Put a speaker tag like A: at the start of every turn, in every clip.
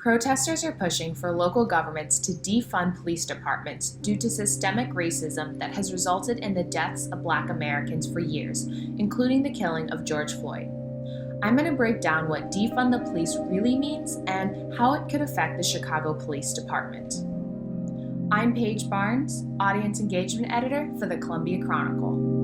A: Protesters are pushing for local governments to defund police departments due to systemic racism that has resulted in the deaths of Black Americans for years, including the killing of George Floyd. I'm going to break down what defund the police really means and how it could affect the Chicago Police Department. I'm Paige Barnes, Audience Engagement Editor for the Columbia Chronicle.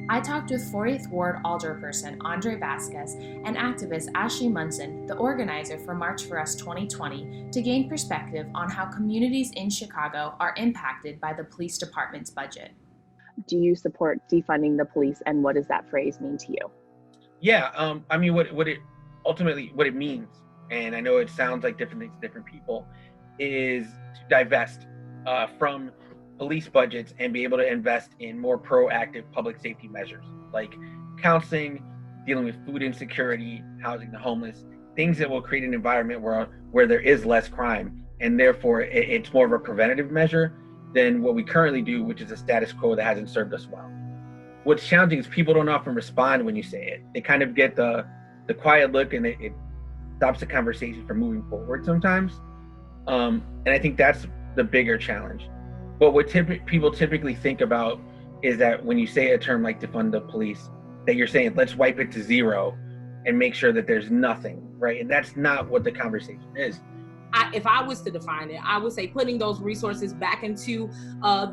A: I talked with 40th Ward Alderperson Andre Vasquez and activist Ashley Munson, the organizer for March for Us 2020, to gain perspective on how communities in Chicago are impacted by the police department's budget.
B: Do you support defunding the police, and what does that phrase mean to you?
C: Yeah, what it means, and I know it sounds like different things to different people, is to divest from police budgets and be able to invest in more proactive public safety measures like counseling, dealing with food insecurity, housing the homeless, things that will create an environment where there is less crime, and therefore it's more of a preventative measure than what we currently do, which is a status quo that hasn't served us well. What's challenging is people don't often respond when you say it. They kind of get the quiet look, and it stops the conversation from moving forward sometimes. And I think that's the bigger challenge. But what people typically think about is that when you say a term like defund the police, that you're saying, let's wipe it to zero and make sure that there's nothing, right? And that's not what the conversation is.
D: If I was to define it, I would say putting those resources back into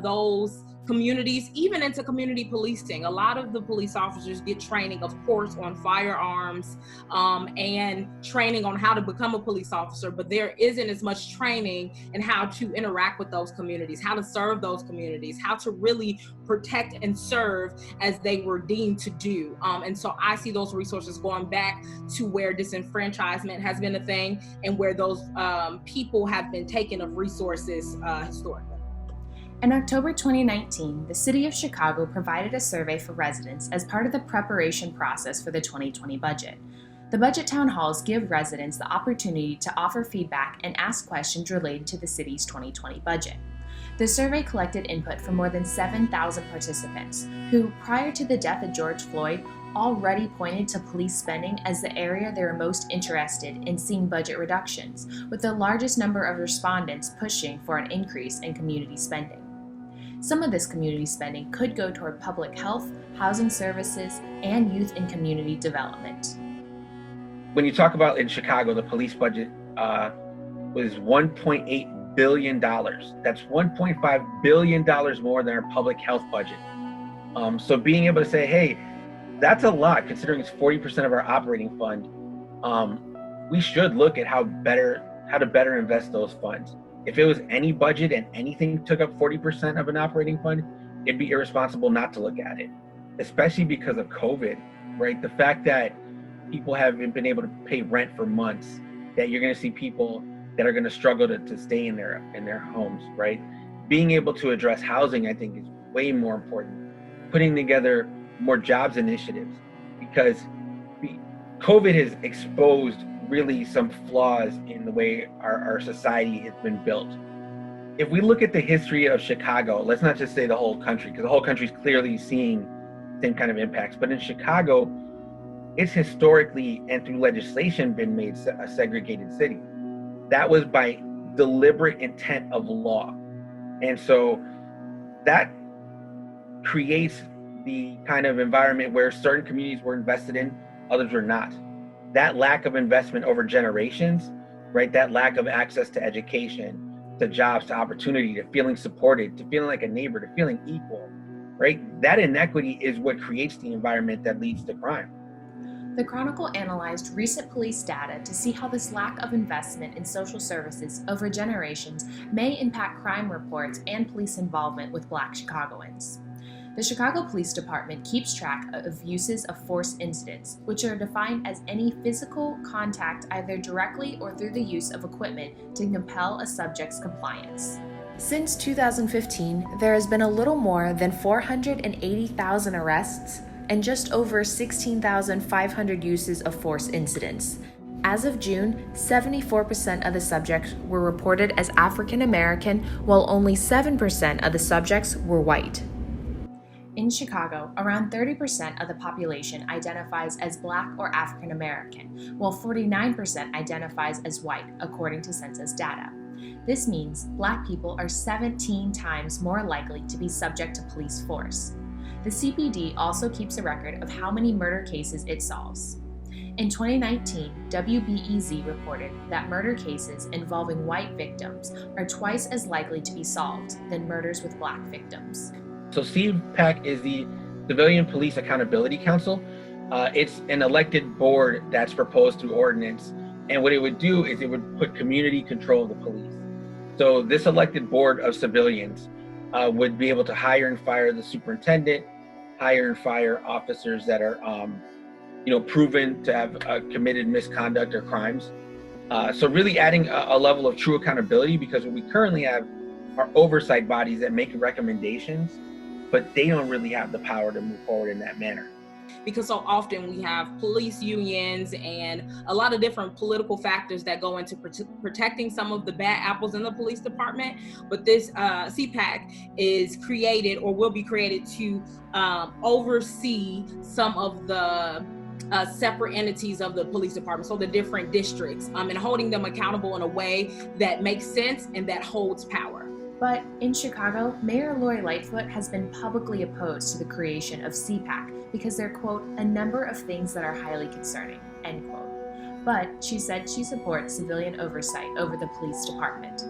D: those communities, even into community policing. A lot of the police officers get training, of course, on firearms and training on how to become a police officer, but there isn't as much training in how to interact with those communities, how to serve those communities, how to really protect and serve as they were deemed to do. And so I see those resources going back to where disenfranchisement has been a thing and where those people have been taken of resources historically.
A: In October 2019, the City of Chicago provided a survey for residents as part of the preparation process for the 2020 budget. The budget town halls give residents the opportunity to offer feedback and ask questions related to the city's 2020 budget. The survey collected input from more than 7,000 participants who, prior to the death of George Floyd, already pointed to police spending as the area they were most interested in seeing budget reductions, with the largest number of respondents pushing for an increase in community spending. Some of this community spending could go toward public health, housing services, and youth and community development.
C: When you talk about in Chicago, the police budget was $1.8 billion. That's $1.5 billion more than our public health budget. So being able to say, hey, that's a lot considering it's 40% of our operating fund. We should look at how to better invest those funds. If it was any budget and anything took up 40% of an operating fund, it'd be irresponsible not to look at it, especially because of COVID, right? The fact that people haven't been able to pay rent for months, that you're going to see people that are going to struggle to stay in their homes, right? Being able to address housing, I think, is way more important. Putting together more jobs initiatives, because COVID has exposed really some flaws in the way our society has been built. If we look at the history of Chicago, let's not just say the whole country, because the whole country is clearly seeing the same kind of impacts, but in Chicago, it's historically and through legislation been made a segregated city. That was by deliberate intent of law. And so that creates the kind of environment where certain communities were invested in, others were not. That lack of investment over generations, right? That lack of access to education, to jobs, to opportunity, to feeling supported, to feeling like a neighbor, to feeling equal, right? That inequity is what creates the environment that leads to crime.
A: The Chronicle analyzed recent police data to see how this lack of investment in social services over generations may impact crime reports and police involvement with Black Chicagoans. The Chicago Police Department keeps track of uses of force incidents, which are defined as any physical contact either directly or through the use of equipment to compel a subject's compliance. Since 2015, there has been a little more than 480,000 arrests and just over 16,500 uses of force incidents. As of June, 74% of the subjects were reported as African American, while only 7% of the subjects were white. In Chicago, around 30% of the population identifies as Black or African American, while 49% identifies as white, according to census data. This means Black people are 17 times more likely to be subject to police force. The CPD also keeps a record of how many murder cases it solves. In 2019, WBEZ reported that murder cases involving white victims are twice as likely to be solved than murders with Black victims.
C: So CPAC is the Civilian Police Accountability Council. It's an elected board that's proposed through ordinance. And what it would do is it would put community control of the police. So this elected board of civilians would be able to hire and fire the superintendent, hire and fire officers that are proven to have committed misconduct or crimes. So really adding a level of true accountability, because what we currently have are oversight bodies that make recommendations, but they don't really have the power to move forward in that manner.
D: Because so often we have police unions and a lot of different political factors that go into protecting some of the bad apples in the police department. But this CPAC is created or will be created to oversee some of the separate entities of the police department, so the different districts, and holding them accountable in a way that makes sense and that holds power.
A: But in Chicago, Mayor Lori Lightfoot has been publicly opposed to the creation of CPAC because there are, quote, a number of things that are highly concerning, end quote. But she said she supports civilian oversight over the police department.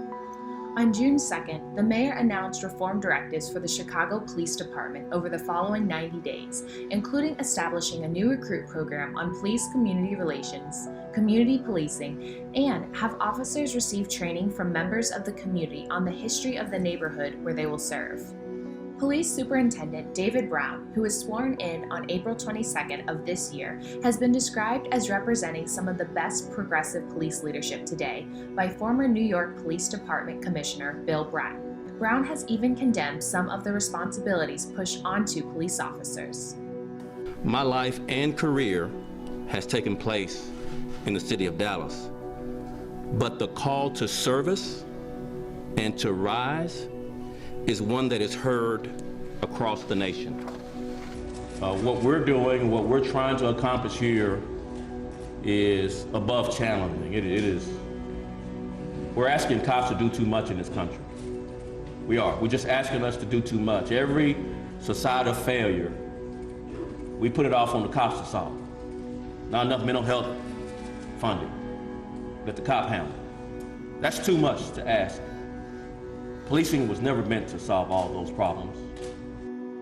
A: On June 2nd, the mayor announced reform directives for the Chicago Police Department over the following 90 days, including establishing a new recruit program on police community relations, community policing, and have officers receive training from members of the community on the history of the neighborhood where they will serve. Police Superintendent David Brown, who was sworn in on April 22nd of this year, has been described as representing some of the best progressive police leadership today by former New York Police Department Commissioner Bill Bratton. Brown has even condemned some of the responsibilities pushed onto police officers.
E: My life and career has taken place in the city of Dallas, but the call to service and to rise is one that is heard across the nation. What we're doing, what we're trying to accomplish here is above challenging. It is. We're asking cops to do too much in this country. We are. We're just asking us to do too much. Every societal failure, we put it off on the cops to solve. Not enough mental health funding. Let the cop handle it. That's too much to ask. Policing was never meant to solve all those problems.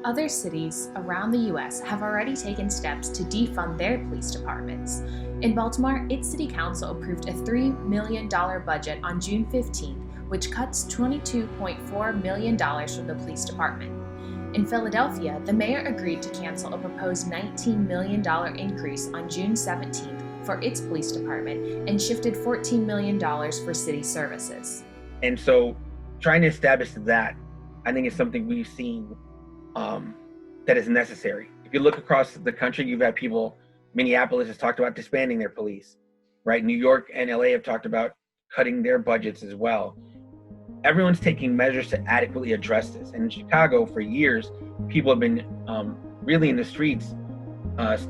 A: Other cities around the U.S. have already taken steps to defund their police departments. In Baltimore, its city council approved a $3 million budget on June 15th, which cuts $22.4 million from the police department. In Philadelphia, the mayor agreed to cancel a proposed $19 million increase on June 17th for its police department and shifted $14 million for city services.
C: And so trying to establish that, I think, is something we've seen that is necessary. If you look across the country, you've had people, Minneapolis has talked about disbanding their police, right? New York and LA have talked about cutting their budgets as well. Everyone's taking measures to adequately address this. And in Chicago, for years, people have been really in the streets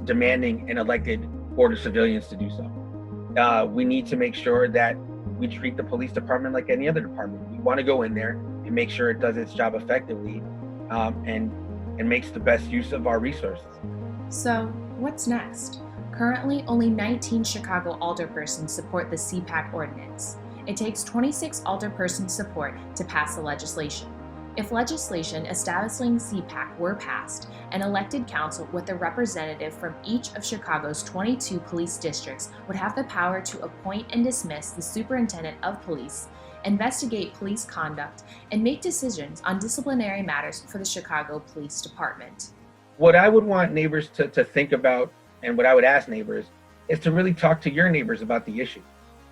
C: demanding an elected board of civilians to do so. We need to make sure that we treat the police department like any other department. We want to go in there and make sure it does its job effectively and makes the best use of our resources.
A: So, what's next? Currently, only 19 Chicago alderpersons support the CPAC ordinance. It takes 26 alderperson support to pass the legislation. If legislation establishing CPAC were passed, an elected council with a representative from each of Chicago's 22 police districts would have the power to appoint and dismiss the superintendent of police, investigate police conduct, and make decisions on disciplinary matters for the Chicago Police Department.
C: What I would want neighbors to think about, and what I would ask neighbors, is to really talk to your neighbors about the issue,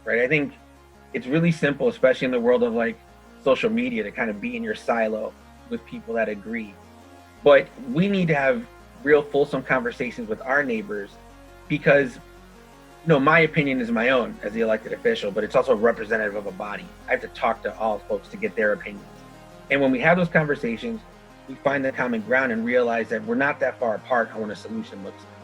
C: right? I think it's really simple, especially in the world of like social media, to kind of be in your silo with people that agree. But we need to have real fulsome conversations with our neighbors, because my opinion is my own as the elected official, but it's also representative of a body. I have to talk to all folks to get their opinions. And when we have those conversations, we find the common ground and realize that we're not that far apart on what a solution looks like.